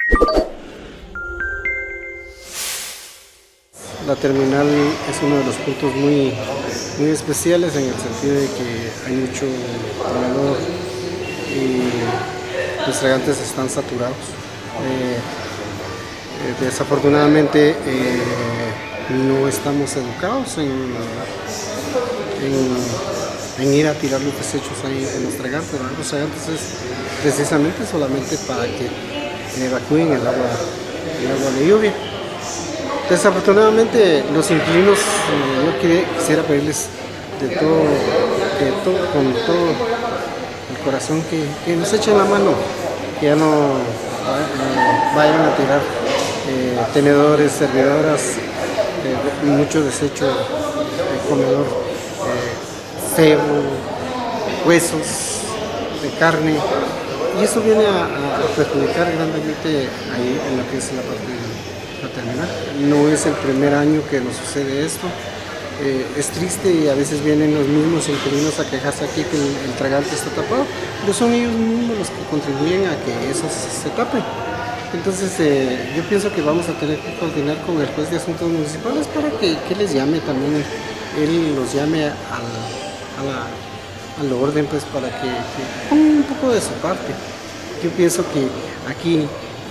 La terminal es uno de los puntos muy especiales en el sentido de que hay mucho comedor y los regantes están saturados. Desafortunadamente no estamos educados en ir a tirar los desechos ahí en los regantes. Los regantes es precisamente solamente para que evacúen el agua de lluvia. Desafortunadamente los inquilinos, yo quisiera pedirles con todo el corazón que nos echen la mano, que ya no vayan a tirar tenedores, servidoras, mucho desecho de comedor, cebo, huesos de carne, y eso viene a perjudicar grandemente ahí en lo que es la parte de la terminal. No es el primer año que nos sucede esto. Es triste y a veces vienen los mismos inquilinos a quejarse aquí que el tragante está tapado, pero son ellos mismos los que contribuyen a que eso se tape. Entonces yo pienso que vamos a tener que coordinar con el juez de asuntos municipales para que les llame también, él los llame al orden, pues, para que pongan un poco de su parte. Yo pienso que aquí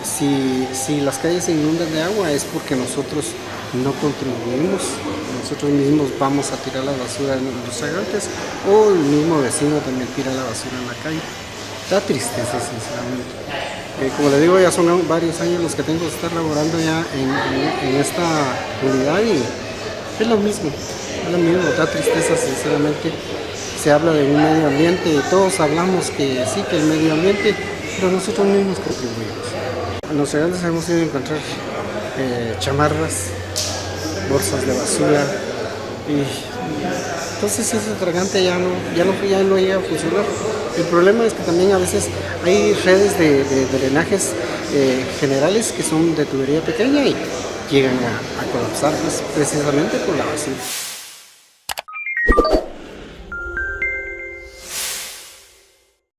si las calles se inundan de agua es porque nosotros no contribuimos, nosotros mismos vamos a tirar la basura en los regantes, o el mismo vecino también tira la basura en la calle. Da tristeza, sinceramente. Como le digo, ya son varios años los que tengo que estar laborando ya en esta unidad y es lo mismo, da tristeza, sinceramente. Se habla de un medio ambiente y todos hablamos que sí, que el medio ambiente, pero nosotros mismos contribuimos. En los regantes hemos ido a encontrar chamarras, bolsas de basura, y entonces ese tragante ya no llega a funcionar. El problema es que también a veces hay redes de drenajes generales que son de tubería pequeña y llegan a colapsar, pues, precisamente por la basura.